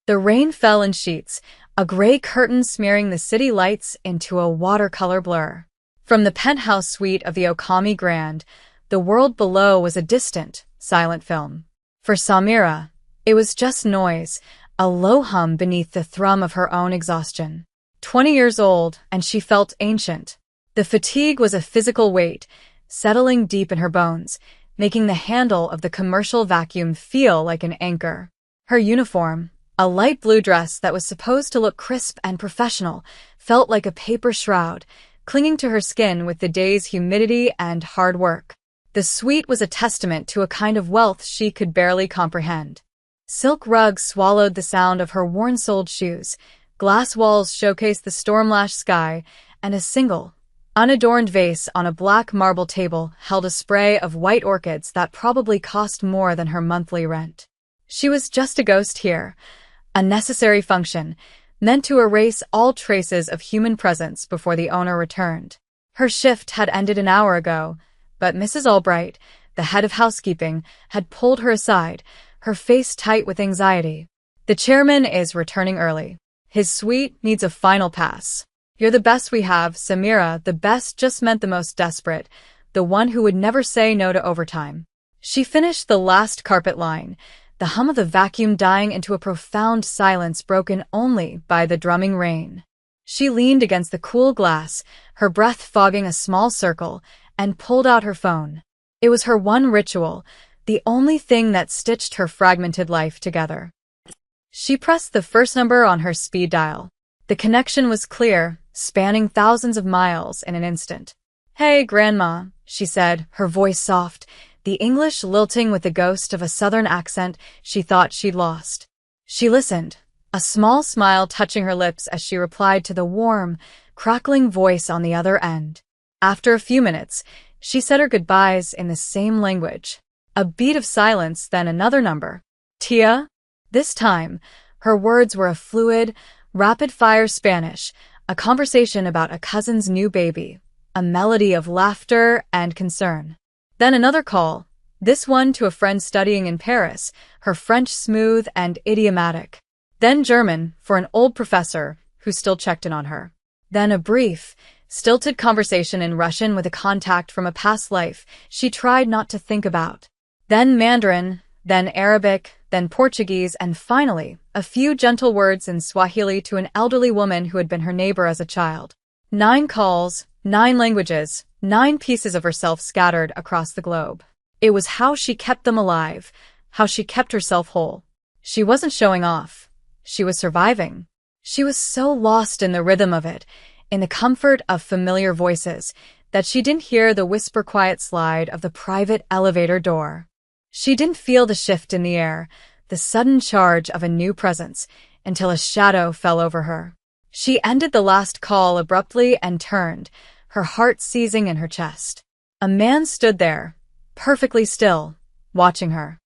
The rain fell in sheets, a gray curtain smearing the city lights into a watercolor blur. From the penthouse suite of the Okami Grand, the world below was a distant, silent film. For Samira, it was just noise, a low hum beneath the thrum of her own exhaustion. 20 years old, and she felt ancient. The fatigue was a physical weight, settling deep in her bones, making the handle of the commercial vacuum feel like an anchor. Her uniform, a light blue dress that was supposed to look crisp and professional, felt like a paper shroud, clinging to her skin with the day's humidity and hard work. The suite was a testament to a kind of wealth she could barely comprehend. Silk rugs swallowed the sound of her worn-soled shoes, glass walls showcased the storm-lashed sky, and a single, unadorned vase on a black marble table held a spray of white orchids that probably cost more than her monthly rent. She was just a ghost here, a necessary function, meant to erase all traces of human presence before the owner returned. Her shift had ended an hour ago, but Mrs. Albright, the head of housekeeping, had pulled her aside, her face tight with anxiety. "The chairman is returning early. His suite needs a final pass. You're the best we have, Samira." The best just meant the most desperate, the one who would never say no to overtime. She finished the last carpet line, the hum of the vacuum dying into a profound silence broken only by the drumming rain. She leaned against the cool glass, her breath fogging a small circle, and pulled out her phone. It was her one ritual, the only thing that stitched her fragmented life together. She pressed the first number on her speed dial. The connection was clear, spanning thousands of miles in an instant. "Hey, Grandma," she said, her voice soft, the English lilting with the ghost of a southern accent she thought she'd lost. She listened, a small smile touching her lips as she replied to the warm, crackling voice on the other end. After a few minutes, she said her goodbyes in the same language. A beat of silence, then another number. "Tia?" This time, her words were a fluid, rapid-fire Spanish, a conversation about a cousin's new baby, a melody of laughter and concern. Then another call, this one to a friend studying in Paris, her French smooth and idiomatic. Then German, for an old professor who still checked in on her. Then a brief, stilted conversation in Russian with a contact from a past life she tried not to think about. Then Mandarin, then Arabic, then Portuguese, and finally, a few gentle words in Swahili to an elderly woman who had been her neighbor as a child. 9 calls, 9 languages, 9 pieces of herself scattered across the globe. It was how she kept them alive, how she kept herself whole. She wasn't showing off. She was surviving. She was so lost in the rhythm of it, in the comfort of familiar voices, that she didn't hear the whisper-quiet slide of the private elevator door. She didn't feel the shift in the air, the sudden charge of a new presence, until a shadow fell over her. She ended the last call abruptly and turned, her heart seizing in her chest. A man stood there, perfectly still, watching her.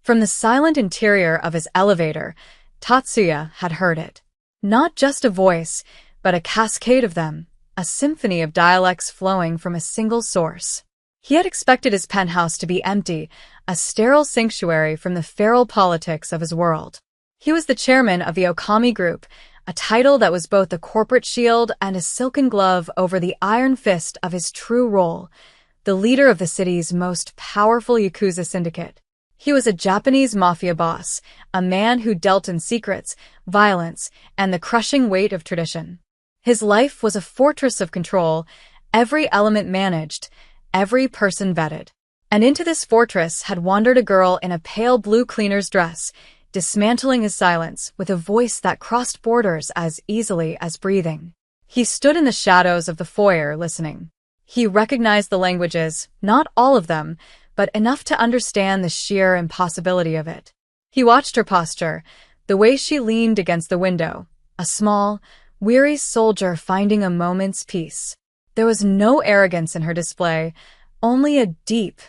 From the silent interior of his elevator, Tatsuya had heard it. Not just a voice, but a cascade of them, a symphony of dialects flowing from a single source. He had expected his penthouse to be empty, a sterile sanctuary from the feral politics of his world. He was the chairman of the Okami Group, a title that was both a corporate shield and a silken glove over the iron fist of his true role, the leader of the city's most powerful Yakuza syndicate. He was a Japanese Mafia boss, a man who dealt in secrets, violence, and the crushing weight of tradition. His life was a fortress of control, every element managed, every person vetted. And into this fortress had wandered a girl in a pale blue cleaner's dress, dismantling his silence with a voice that crossed borders as easily as breathing. He stood in the shadows of the foyer listening. He recognized the languages, not all of them, but enough to understand the sheer impossibility of it. He watched her posture, the way she leaned against the window, a small, weary soldier finding a moment's peace. There was no arrogance in her display, only a deep,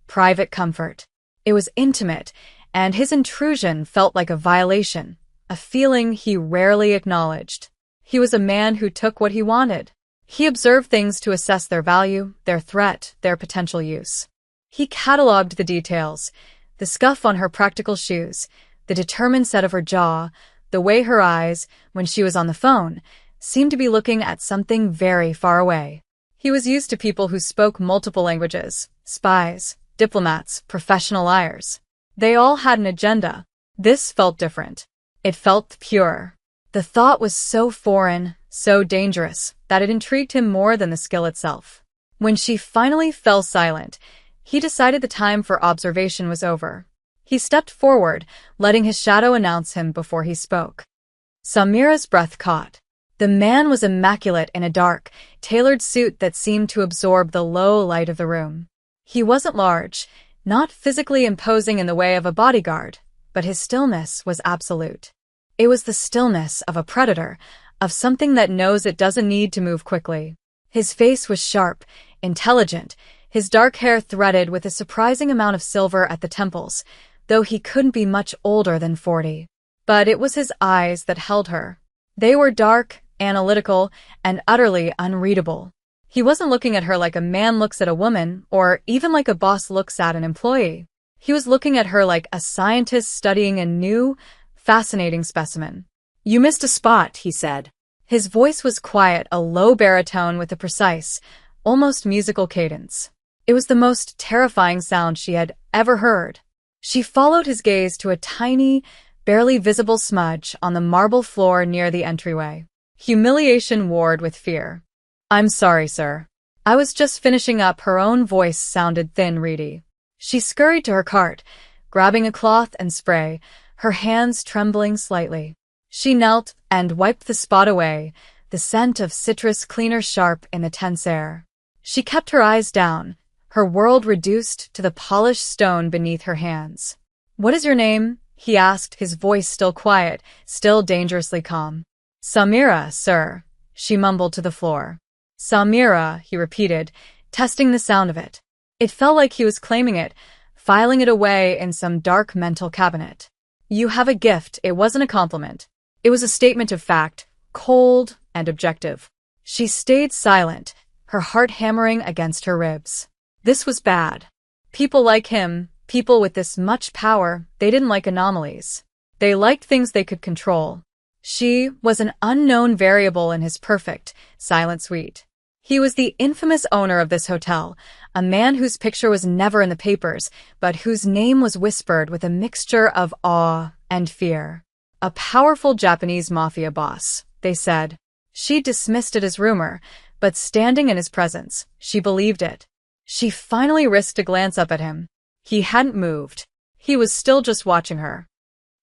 private comfort. It was intimate, and his intrusion felt like a violation, a feeling he rarely acknowledged. He was a man who took what he wanted. He observed things to assess their value, their threat, their potential use. He catalogued the details, the scuff on her practical shoes, the determined set of her jaw, The way her eyes, when she was on the phone, seemed to be looking at something very far away. He was used to people who spoke multiple languages, spies, diplomats, professional liars. They all had an agenda. This felt different. It felt pure. The thought was so foreign, so dangerous, that it intrigued him more than the skill itself. When she finally fell silent, he decided the time for observation was over. He stepped forward, letting his shadow announce him before he spoke. Samira's breath caught. The man was immaculate in a dark, tailored suit that seemed to absorb the low light of the room. He wasn't large, not physically imposing in the way of a bodyguard, but his stillness was absolute. It was the stillness of a predator, of something that knows it doesn't need to move quickly. His face was sharp, intelligent, his dark hair threaded with a surprising amount of silver at the temples, though he couldn't be much older than 40. But it was his eyes that held her. They were dark, analytical, and utterly unreadable. He wasn't looking at her like a man looks at a woman, or even like a boss looks at an employee. He was looking at her like a scientist studying a new, fascinating specimen. "You missed a spot," he said. His voice was quiet, a low baritone with a precise, almost musical cadence. It was the most terrifying sound she had ever heard. She followed his gaze to a tiny, barely visible smudge on the marble floor near the entryway. Humiliation warred with fear. "I'm sorry, sir. I was just finishing up." Her own voice sounded thin, reedy. She scurried to her cart, grabbing a cloth and spray, her hands trembling slightly. She knelt and wiped the spot away, the scent of citrus cleaner sharp in the tense air. She kept her eyes down, her world reduced to the polished stone beneath her hands. "What is your name?" he asked, his voice still quiet, still dangerously calm. "Samira, sir," she mumbled to the floor. "Samira," he repeated, testing the sound of it. It felt like he was claiming it, filing it away in some dark mental cabinet. "You have a gift." It wasn't a compliment. It was a statement of fact, cold and objective. She stayed silent, her heart hammering against her ribs. This was bad. People like him, people with this much power, they didn't like anomalies. They liked things they could control. She was an unknown variable in his perfect, silent suite. He was the infamous owner of this hotel, a man whose picture was never in the papers, but whose name was whispered with a mixture of awe and fear. A powerful Japanese mafia boss, they said. She dismissed it as rumor, but standing in his presence, she believed it. She finally risked a glance up at him. He hadn't moved. He was still just watching her.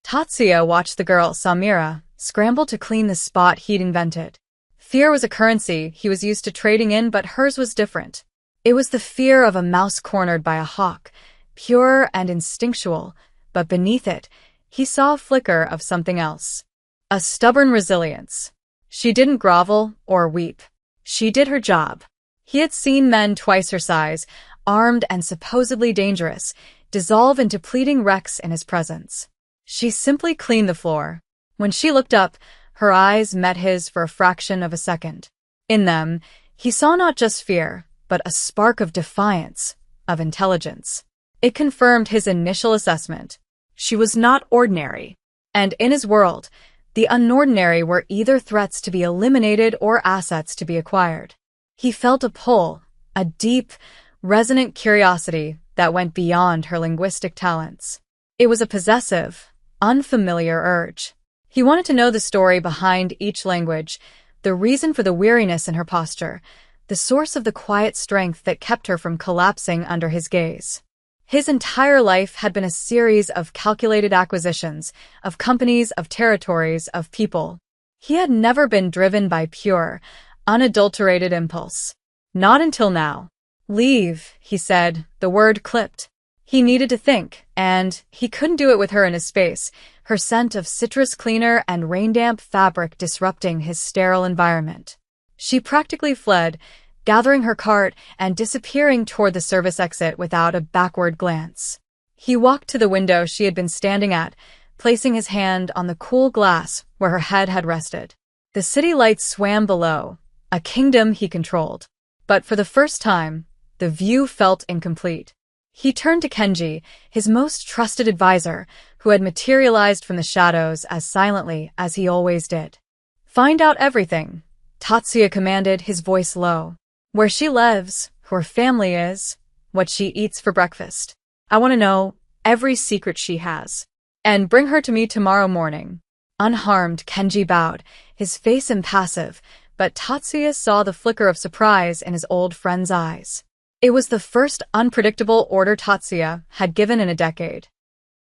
Tatsuya watched the girl, Samira, scramble to clean the spot he'd invented. Fear was a currency he was used to trading in, but hers was different. It was the fear of a mouse cornered by a hawk, pure and instinctual, but beneath it, he saw a flicker of something else. A stubborn resilience. She didn't grovel or weep. She did her job. He had seen men twice her size, armed and supposedly dangerous, dissolve into pleading wrecks in his presence. She simply cleaned the floor. When she looked up, her eyes met his for a fraction of a second. In them, he saw not just fear, but a spark of defiance, of intelligence. It confirmed his initial assessment. She was not ordinary. And in his world, the unordinary were either threats to be eliminated or assets to be acquired. He felt a pull, a deep, resonant curiosity that went beyond her linguistic talents. It was a possessive, unfamiliar urge. He wanted to know the story behind each language, the reason for the weariness in her posture, the source of the quiet strength that kept her from collapsing under his gaze. His entire life had been a series of calculated acquisitions, of companies, of territories, of people. He had never been driven by pure, unadulterated impulse. Not until now. "Leave," he said, the word clipped. He needed to think, and he couldn't do it with her in his space, her scent of citrus cleaner and raindamp fabric disrupting his sterile environment. She practically fled, gathering her cart and disappearing toward the service exit without a backward glance. He walked to the window she had been standing at, placing his hand on the cool glass where her head had rested. The city lights swam below, a kingdom he controlled. But for the first time, the view felt incomplete. He turned to Kenji, his most trusted advisor, who had materialized from the shadows as silently as he always did. "Find out everything," Tatsuya commanded, his voice low. "Where she lives, who her family is, what she eats for breakfast. I want to know every secret she has. And bring her to me tomorrow morning." Unharmed, Kenji bowed, his face impassive, but Tatsuya saw the flicker of surprise in his old friend's eyes. It was the first unpredictable order Tatsuya had given in a decade.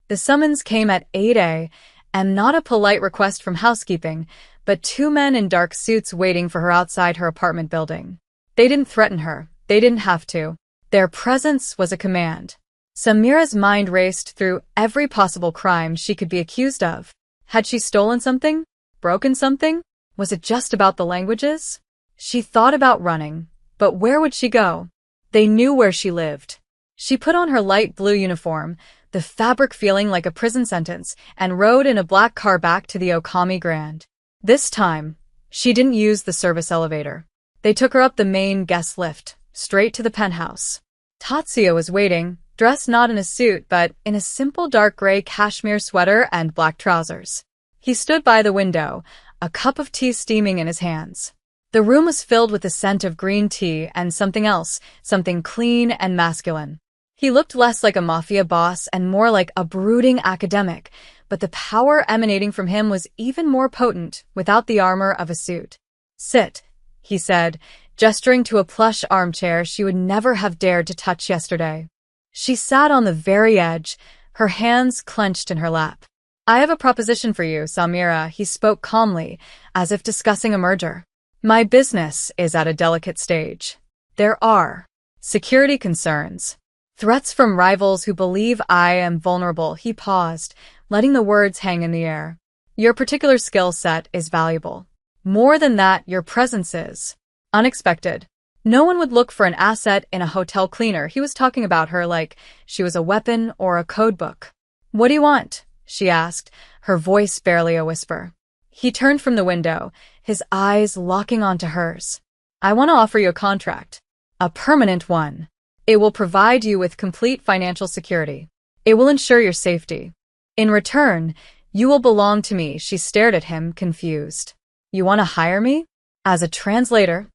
The summons came at 8 a.m., and not a polite request from housekeeping, but two men in dark suits waiting for her outside her apartment building. They didn't threaten her. They didn't have to. Their presence was a command. Samira's mind raced through every possible crime she could be accused of. Had she stolen something? Broken something? Was it just about the languages? She thought about running, but where would she go? They knew where she lived. She put on her light blue uniform, the fabric feeling like a prison sentence, and rode in a black car back to the Okami Grand. This time, she didn't use the service elevator. They took her up the main guest lift, straight to the penthouse. Tatsuya was waiting, dressed not in a suit but in a simple dark gray cashmere sweater and black trousers. He stood by the window, a cup of tea steaming in his hands. The room was filled with the scent of green tea and something else, something clean and masculine. He looked less like a mafia boss and more like a brooding academic, but the power emanating from him was even more potent without the armor of a suit. "Sit," he said, gesturing to a plush armchair she would never have dared to touch yesterday. She sat on the very edge, her hands clenched in her lap. "I have a proposition for you, Samira," he spoke calmly, as if discussing a merger. "My business is at a delicate stage. There are security concerns. Threats from rivals who believe I am vulnerable." He paused, letting the words hang in the air. "Your particular skill set is valuable. More than that, your presence is unexpected. No one would look for an asset in a hotel cleaner." He was talking about her like she was a weapon or a codebook. "What do you want?" she asked, her voice barely a whisper. He turned from the window, his eyes locking onto hers. "I want to offer you a contract. A permanent one. It will provide you with complete financial security. It will ensure your safety. In return, you will belong to me." She stared at him, confused. "You want to hire me? As a translator?"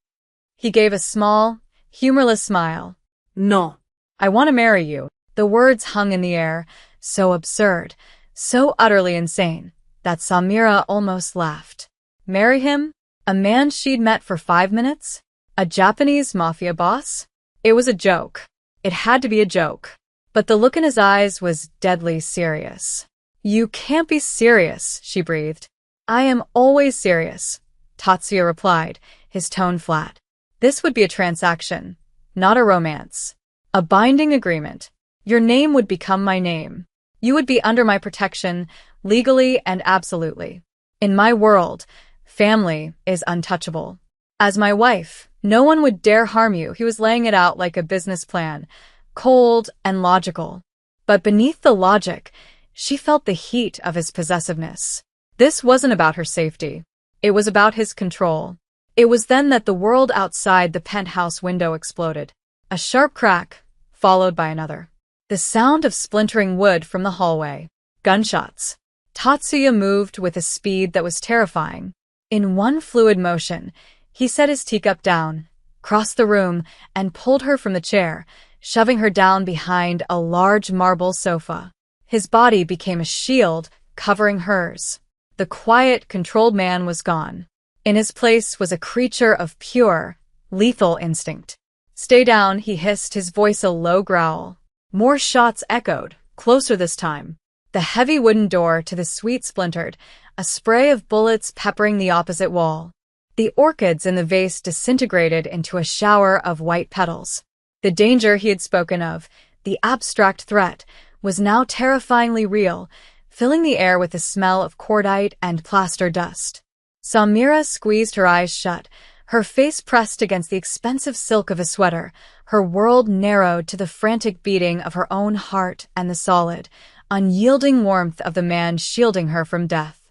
He gave a small, humorless smile. "No. I want to marry you." The words hung in the air, so absurd, so utterly insane, that Samira almost laughed. Marry him? A man she'd met for 5 minutes? A Japanese mafia boss? It was a joke. It had to be a joke. But the look in his eyes was deadly serious. "You can't be serious," she breathed. "I am always serious," Tatsuya replied, his tone flat. "This would be a transaction, not a romance. A binding agreement. Your name would become my name. You would be under my protection, legally and absolutely. In my world, family is untouchable. As my wife, no one would dare harm you." He was laying it out like a business plan, cold and logical. But beneath the logic, she felt the heat of his possessiveness. This wasn't about her safety. It was about his control. It was then that the world outside the penthouse window exploded. A sharp crack, followed by another. The sound of splintering wood from the hallway. Gunshots. Tatsuya moved with a speed that was terrifying. In one fluid motion, he set his teacup down, crossed the room, and pulled her from the chair, shoving her down behind a large marble sofa. His body became a shield, covering hers. The quiet, controlled man was gone. In his place was a creature of pure, lethal instinct. "Stay down," he hissed, his voice a low growl. More shots echoed, closer this time. The heavy wooden door to the suite splintered, a spray of bullets peppering the opposite wall. The orchids in the vase disintegrated into a shower of white petals. The danger he had spoken of, the abstract threat, was now terrifyingly real, filling the air with the smell of cordite and plaster dust. Samira squeezed her eyes shut, her face pressed against the expensive silk of a sweater, her world narrowed to the frantic beating of her own heart and the solid, unyielding warmth of the man shielding her from death.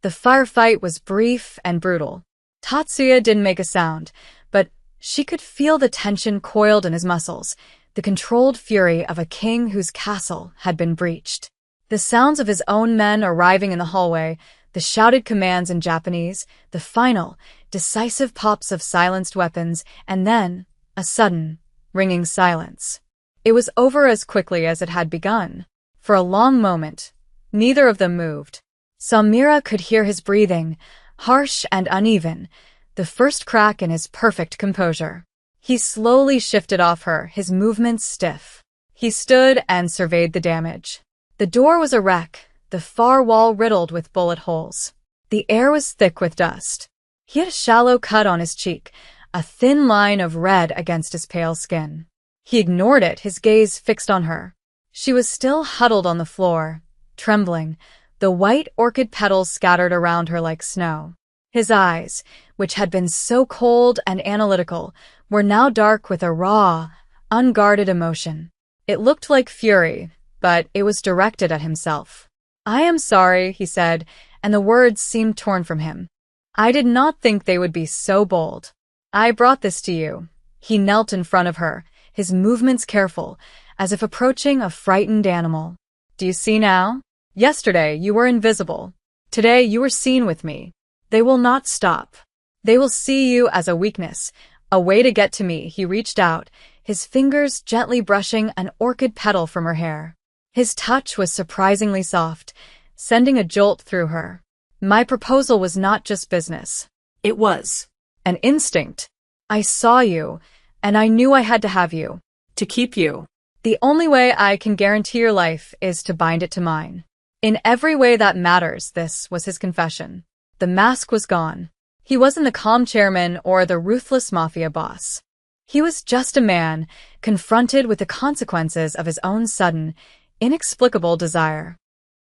The firefight was brief and brutal. Tatsuya didn't make a sound, but she could feel the tension coiled in his muscles, the controlled fury of a king whose castle had been breached. The sounds of his own men arriving in the hallway, the shouted commands in Japanese, the final, decisive pops of silenced weapons, and then, a sudden, ringing silence. It was over as quickly as it had begun. For a long moment, neither of them moved. Samira could hear his breathing, harsh and uneven, the first crack in his perfect composure. He slowly shifted off her, his movements stiff. He stood and surveyed the damage. The door was a wreck, the far wall riddled with bullet holes. The air was thick with dust. He had a shallow cut on his cheek, a thin line of red against his pale skin. He ignored it, his gaze fixed on her. She was still huddled on the floor, trembling, the white orchid petals scattered around her like snow. His eyes, which had been so cold and analytical, were now dark with a raw, unguarded emotion. It looked like fury, but it was directed at himself. "I am sorry," he said, and the words seemed torn from him. "I did not think they would be so bold. I brought this to you." He knelt in front of her, his movements careful, as if approaching a frightened animal. "Do you see now? Yesterday you were invisible. Today you were seen with me. They will not stop. They will see you as a weakness, a way to get to me." He reached out, his fingers gently brushing an orchid petal from her hair. His touch was surprisingly soft, sending a jolt through her. "My proposal was not just business. It was an instinct. I saw you, and I knew I had to have you, to keep you. The only way I can guarantee your life is to bind it to mine. In every way that matters." This was his confession. The mask was gone. He wasn't the calm chairman or the ruthless mafia boss. He was just a man, confronted with the consequences of his own sudden, inexplicable desire.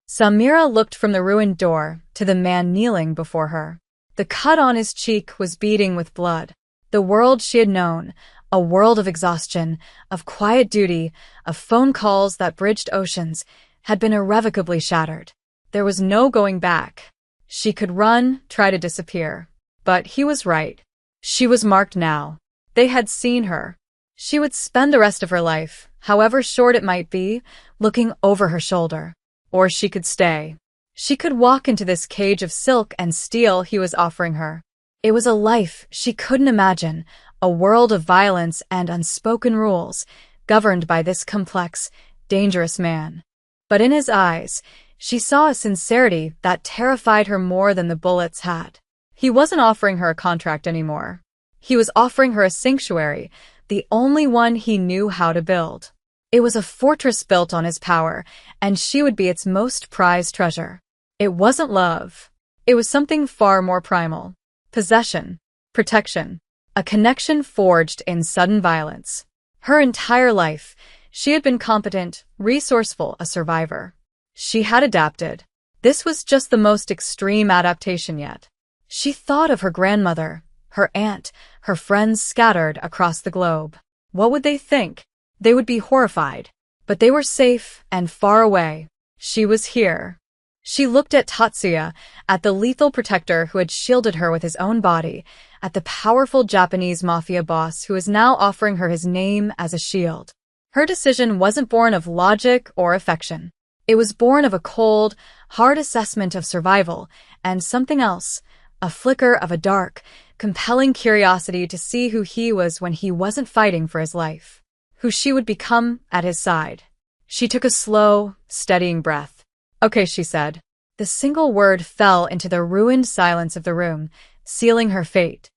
Samira looked from the ruined door to the man kneeling before her. The cut on his cheek was beading with blood. The world she had known, a world of exhaustion, of quiet duty, of phone calls that bridged oceans, had been irrevocably shattered. There was no going back. She could run, try to disappear. But he was right. She was marked now. They had seen her. She would spend the rest of her life, however short it might be, looking over her shoulder. Or she could stay. She could walk into this cage of silk and steel he was offering her. It was a life she couldn't imagine, a world of violence and unspoken rules, governed by this complex, dangerous man. But in his eyes, she saw a sincerity that terrified her more than the bullets had. He wasn't offering her a contract anymore. He was offering her a sanctuary, the only one he knew how to build. It was a fortress built on his power, and she would be its most prized treasure. It wasn't love. It was something far more primal. Possession, protection, a connection forged in sudden violence. Her entire life, she had been competent, resourceful, a survivor. She had adapted. This was just the most extreme adaptation yet. She thought of her grandmother, her aunt, her friends scattered across the globe. What would they think? They would be horrified. But they were safe and far away. She was here. She looked at Tatsuya, at the lethal protector who had shielded her with his own body, at the powerful Japanese mafia boss who was now offering her his name as a shield. Her decision wasn't born of logic or affection. It was born of a cold, hard assessment of survival and something else, a flicker of a dark, compelling curiosity to see who he was when he wasn't fighting for his life, who she would become at his side. She took a slow, steadying breath. "Okay," she said. The single word fell into the ruined silence of the room, sealing her fate.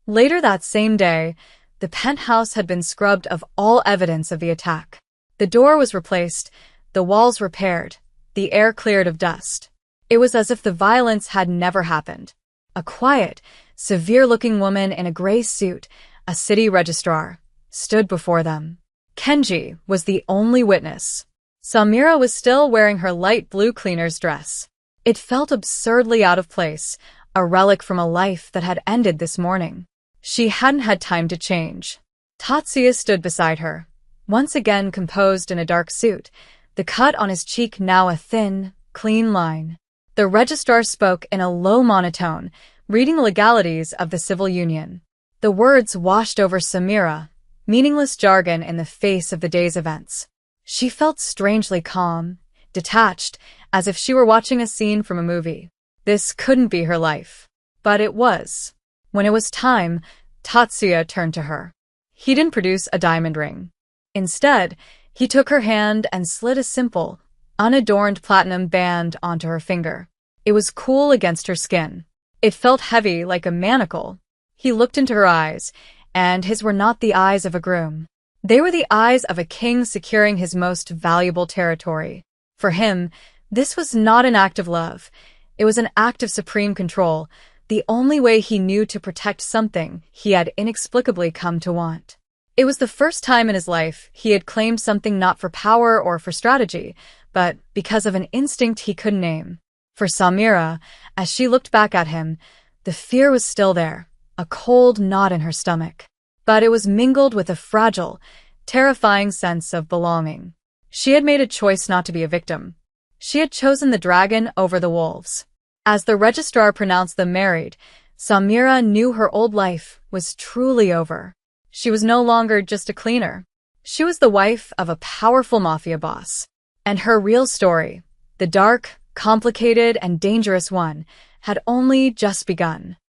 Later that same day, the penthouse had been scrubbed of all evidence of the attack. The door was replaced, the walls repaired, the air cleared of dust. It was as if the violence had never happened. A quiet, severe-looking woman in a gray suit, a city registrar, stood before them. Kenji was the only witness. Samira was still wearing her light blue cleaner's dress. It felt absurdly out of place, a relic from a life that had ended this morning. She hadn't had time to change. Tatsuya stood beside her, once again composed in a dark suit, the cut on his cheek now a thin, clean line. The registrar spoke in a low monotone, reading the legalities of the civil union. The words washed over Samira, meaningless jargon in the face of the day's events. She felt strangely calm, detached, as if she were watching a scene from a movie. This couldn't be her life. But it was. When it was time, Tatsuya turned to her. He didn't produce a diamond ring. Instead, he took her hand and slid a simple, unadorned platinum band onto her finger. It was cool against her skin. It felt heavy like a manacle. He looked into her eyes, and his were not the eyes of a groom. They were the eyes of a king securing his most valuable territory. For him, this was not an act of love. It was an act of supreme control, the only way he knew to protect something he had inexplicably come to want. It was the first time in his life he had claimed something not for power or for strategy, but because of an instinct he couldn't name. For Samira, as she looked back at him, the fear was still there, a cold knot in her stomach. But it was mingled with a fragile, terrifying sense of belonging. She had made a choice not to be a victim. She had chosen the dragon over the wolves. As the registrar pronounced them married, Samira knew her old life was truly over. She was no longer just a cleaner. She was the wife of a powerful mafia boss. And her real story, the dark, complicated, and dangerous one, had only just begun.